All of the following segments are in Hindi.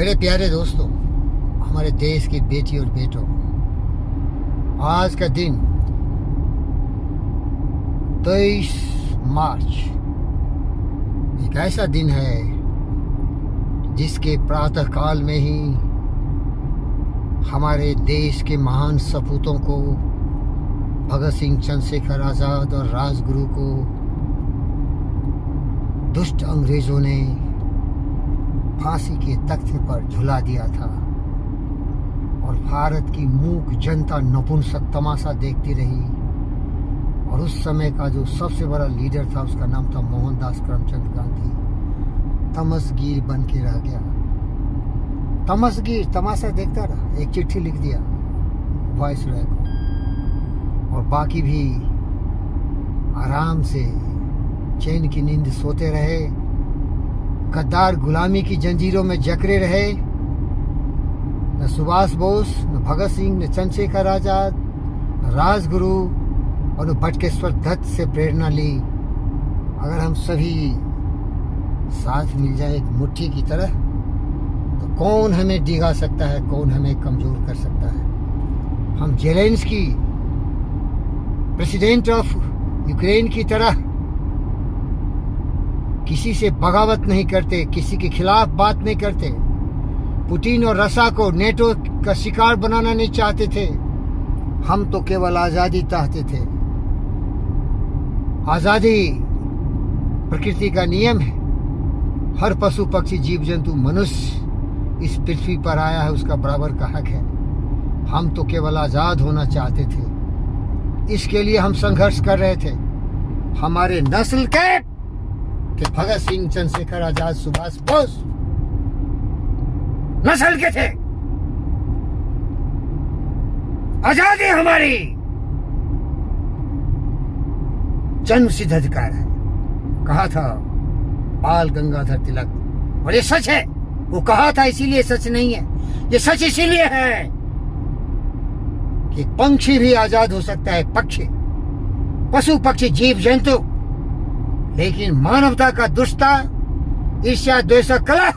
मेरे प्यारे दोस्तों, हमारे देश की बेटी और बेटों, आज का दिन 23 मार्च एक ऐसा दिन है जिसके प्रातः काल में ही हमारे देश के महान सपूतों को, भगत सिंह, चंद्रशेखर आज़ाद और राजगुरु को दुष्ट अंग्रेजों ने फांसी के तख्ते पर झुला दिया था और भारत की मूक जनता नपुंसक तमाशा देखती रही। और उस समय का जो सबसे बड़ा लीडर था, उसका नाम था मोहनदास करमचंद गांधी, तमसगीर बन के रह गया। तमसगीर तमाशा देखता रहा, एक चिट्ठी लिख दिया वायसराय को, और बाकी भी आराम से चैन की नींद सोते रहे। गद्दार गुलामी की जंजीरों में जकड़े रहे। न सुभाष बोस, न भगत सिंह, न चंद्रशेखर आजाद, न राजगुरु और न बटुकेश्वर दत्त से प्रेरणा ली। अगर हम सभी साथ मिल जाए एक मुट्ठी की तरह, तो कौन हमें डिगा सकता है, कौन हमें कमजोर कर सकता है। हम जेलेंस्की, प्रेसिडेंट ऑफ यूक्रेन की तरह किसी से बगावत नहीं करते, किसी के खिलाफ बात नहीं करते। पुतिन और रसा को नेटो का शिकार बनाना नहीं चाहते थे। हम तो केवल आजादी चाहते थे। आजादी प्रकृति का नियम है। हर पशु, पक्षी, जीव जंतु, मनुष्य इस पृथ्वी पर आया है, उसका बराबर का हक है। हम तो केवल आजाद होना चाहते थे। इसके लिए हम संघर्ष कर रहे थे। हमारे नस्ल के भगत सिंह, चंद्रशेखर आजाद, सुभाष बोस नस्ल के थे। आजादी हमारी जन्म सिद्ध अधिकार है, कहा था बाल गंगाधर तिलक। और ये सच है। वो कहा था, इसीलिए सच नहीं है। ये सच इसीलिए है कि पंछी भी आजाद हो सकता है, पक्षी, पशु पक्षी, जीव जंतु, लेकिन मानवता का दुष्टता, ईर्ष्या, द्वेष, कलह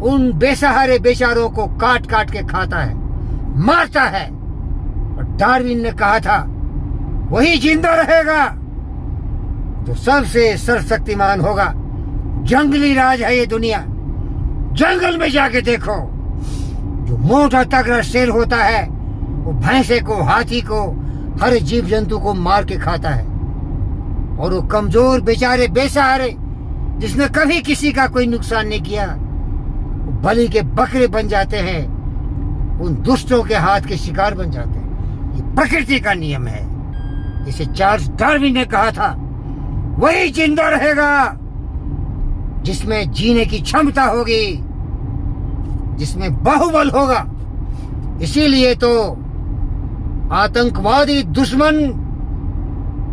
उन बेसहारे बेचारों को काट काट के खाता है, मारता है। और डार्विन ने कहा था, वही जिंदा रहेगा जो सबसे सर्वशक्तिमान होगा। जंगली राज है ये दुनिया। जंगल में जाके देखो, जो मोटा तगड़ा शेर होता है वो भैंसे को, हाथी को, हर जीव जंतु को मार के खाता है। और वो कमजोर बेचारे बेसहारे, जिसने कभी किसी का कोई नुकसान नहीं किया, वो बलि के बकरे बन जाते हैं, उन दुष्टों के हाथ के शिकार बन जाते हैं। ये प्रकृति का नियम है। जिसे चार्ल्स डार्विन ने कहा था, वही जिंदा रहेगा जिसमें जीने की क्षमता होगी, जिसमें बाहुबल होगा। इसीलिए तो आतंकवादी दुश्मन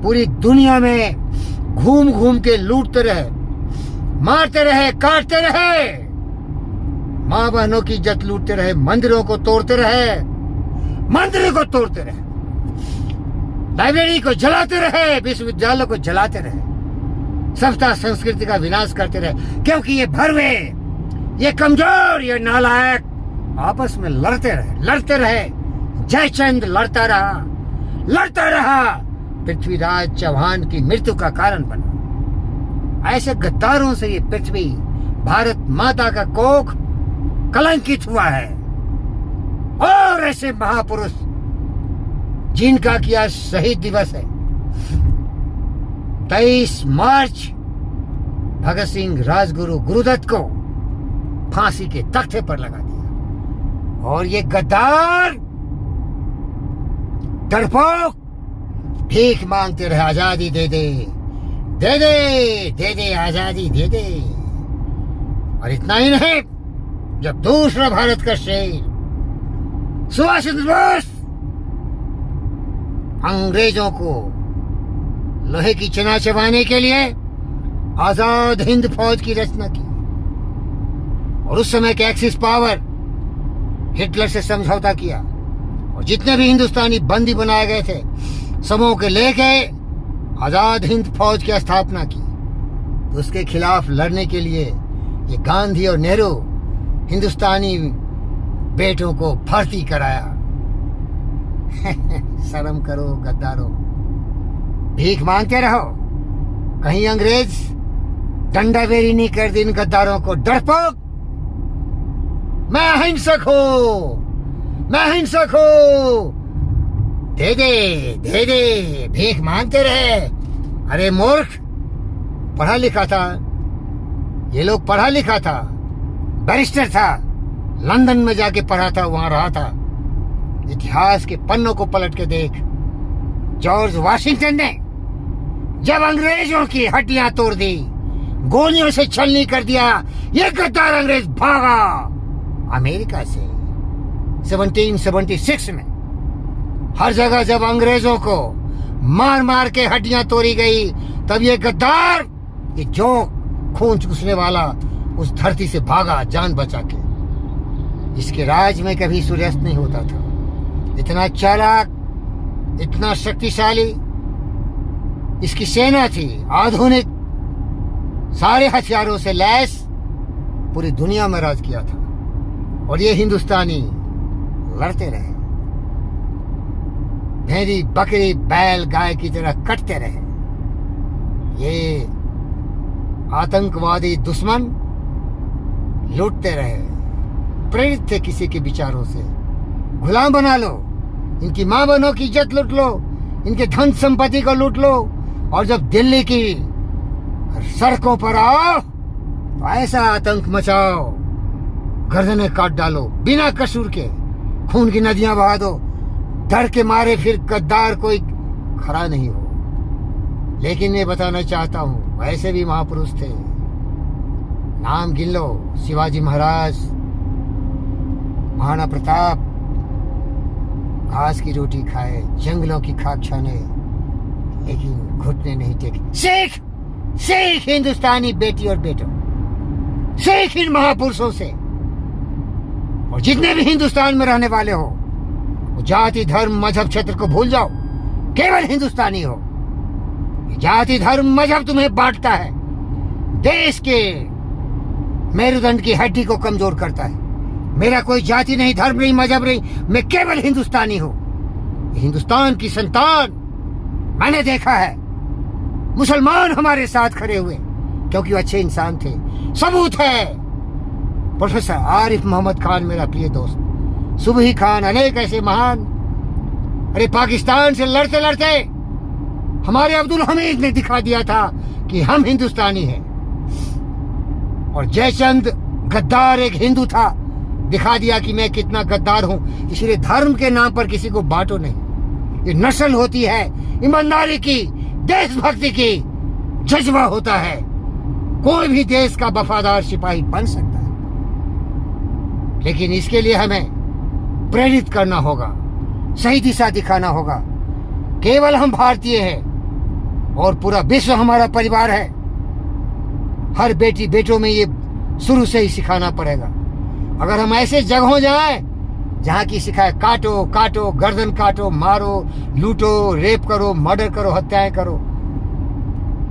पूरी दुनिया में घूम घूम के लूटते रहे, मारते रहे, काटते रहे, माँ बहनों की इज्जत लूटते रहे, मंदिरों को तोड़ते रहे, मंदिर को तोड़ते रहे, लाइब्रेरी को जलाते रहे, विश्वविद्यालय को जलाते रहे, सभ्यता संस्कृति का विनाश करते रहे। क्योंकि ये भरवे, ये कमजोर, ये नालायक आपस में लड़ते रहे। जयचंद लड़ता रहा, पृथ्वीराज चौहान की मृत्यु का कारण बना। ऐसे गद्दारों से ये पृथ्वी, भारत माता का कोख कलंकित हुआ है। और ऐसे महापुरुष जिनका किया शहीद दिवस है 23 मार्च, भगत सिंह, राजगुरु, गुरुदत्त को फांसी के तख्ते पर लगा दिया। और ये गद्दार, डरपोक भीख मांगते रहे, आजादी दे दे, दे दे, दे दे, आजादी दे दे। और इतना ही नहीं, जब दूसरा भारत का शेर सुभाष चंद्र बोस अंग्रेजों को लोहे की चना चबाने के लिए आजाद हिंद फौज की रचना की, और उस समय के एक्सिस पावर हिटलर से समझौता किया, और जितने भी हिंदुस्तानी बंदी बनाए गए थे सबों के लेके आजाद हिंद फौज की स्थापना की। तो उसके खिलाफ लड़ने के लिए ये गांधी और नेहरू हिंदुस्तानी बेटों को भर्ती कराया। शर्म करो गद्दारों, भीख मांगते रहो, कहीं अंग्रेज डंडावेरी नहीं कर दी इन गद्दारों को। डरपोक, मैं अहिंसक हूं, मैं अहिंसक हूं, दे दे, भीख मांगते रहे। अरे मूर्ख, पढ़ा लिखा था, ये लोग पढ़ा लिखा था, बैरिस्टर था, लंदन में जाके पढ़ा था, वहां रहा था। इतिहास के पन्नों को पलट के देख, जॉर्ज वाशिंगटन ने जब अंग्रेजों की हड्डियां तोड़ दी, गोलियों से छलनी कर दिया, ये गद्दार अंग्रेज भागा अमेरिका से 1776 में। हर जगह जब अंग्रेजों को मार मार के हड्डियां तोड़ी गई, तब ये गद्दार, ये जो खून चूसने वाला, उस धरती से भागा जान बचा के। इसके राज में कभी सूर्यास्त नहीं होता था। इतना चालाक, इतना शक्तिशाली इसकी सेना थी, आधुनिक सारे हथियारों से लैस, पूरी दुनिया में राज किया था। और ये हिंदुस्तानी लड़ते रहे, भेड़ी बकरी बैल गाय की तरह कटते रहे। ये आतंकवादी दुश्मन लूटते रहे, प्रेरित थे किसी के विचारों से। गुलाम बना लो, इनकी मां बहनों की इज्जत लूट लो, इनके धन संपत्ति को लूट लो, और जब दिल्ली की सड़कों पर आओ तो ऐसा आतंक मचाओ, गर्दनें काट डालो, बिना कसूर के खून की नदियां बहा दो, डर के मारे फिर गद्दार कोई खड़ा नहीं हो। लेकिन ये बताना चाहता हूं, वैसे भी महापुरुष थे, नाम गिन लो, शिवाजी महाराज, महाराणा प्रताप, घास की रोटी खाए, जंगलों की खाक छाने, लेकिन घुटने नहीं टेके। सीख, सीख हिंदुस्तानी बेटी और बेटों, सीख इन महापुरुषों से। और जितने भी हिंदुस्तान में रहने वाले हो, वो जाति धर्म मजहब क्षेत्र को भूल जाओ, केवल हिंदुस्तानी हो। जाति धर्म मजहब तुम्हें बांटता है, देश के मेरुदंड की हड्डी को कमजोर करता है। मेरा कोई जाति नहीं, धर्म नहीं, मजहब नहीं, मैं केवल हिंदुस्तानी हूं। हिंदुस्तान की संतान मैंने देखा है, मुसलमान हमारे साथ खड़े हुए क्योंकि वो अच्छे इंसान थे। सबूत है, प्रोफेसर आरिफ मोहम्मद खान मेरा प्रिय दोस्त, सुबही खान, अनेक ऐसे महान। अरे पाकिस्तान से लड़ते लड़ते हमारे अब्दुल हमीद ने दिखा दिया था कि हम हिंदुस्तानी हैं। और जयचंद गद्दार एक हिंदू था, दिखा दिया कि मैं कितना गद्दार हूं। इसलिए धर्म के नाम पर किसी को बांटो नहीं। ये नस्ल होती है ईमानदारी की, देशभक्ति की, जज्बा होता है। कोई भी देश का वफादार सिपाही बन सकता है, लेकिन इसके लिए हमें प्रेरित करना होगा, सही दिशा दिखाना होगा। केवल हम भारतीय हैं और पूरा विश्व हमारा परिवार है। हर बेटी बेटों में ये शुरू से ही सिखाना पड़ेगा। अगर हम ऐसे जगहों जाएं जहां की सिखाए काटो काटो, गर्दन काटो, मारो, लूटो, रेप करो, मर्डर करो, हत्याएं करो,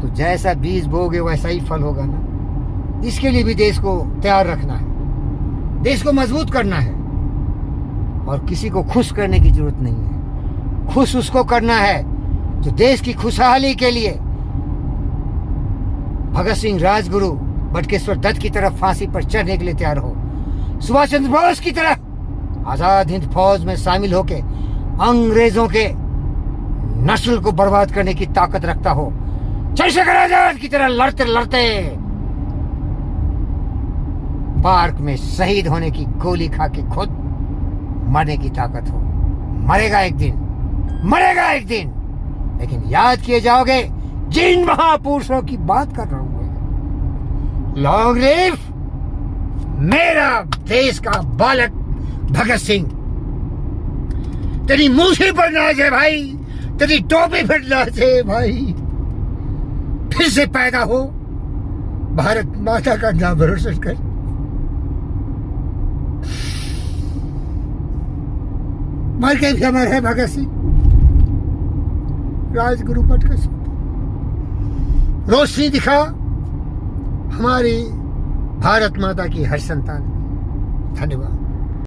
तो जैसा बीज बोगे वैसा ही फल होगा ना। इसके लिए भी देश को तैयार रखना है, देश को मजबूत करना है। और किसी को खुश करने की जरूरत नहीं है, खुश उसको करना है जो देश की खुशहाली के लिए भगत सिंह, राजगुरु, बटुकेश्वर दत्त की तरफ फांसी पर चढ़ने के लिए तैयार हो, सुभाष चंद्र बोस की तरह आजाद हिंद फौज में शामिल होके अंग्रेजों के नस्ल को बर्बाद करने की ताकत रखता हो, चंद्रशेखर आजाद की तरह लड़ते लड़ते पार्क में शहीद होने की गोली खा के खुद मरने की ताकत हो। मरेगा एक दिन, मरेगा एक दिन, लेकिन याद किए जाओगे जिन महापुरुषों की बात कर रहा हूं। लॉन्ग लिव मेरा देश का बालक भगत सिंह। तेरी मूछी पर नाच है भाई, तेरी टोपी पर नाच है भाई। फिर से पैदा हो, भारत माता का नाम रोशन कर। मर के भी अमर है भगत सिंह, राजगुरु बटुकेश्वर। रोशनी दिखा हमारी भारत माता की हर संतान। धन्यवाद।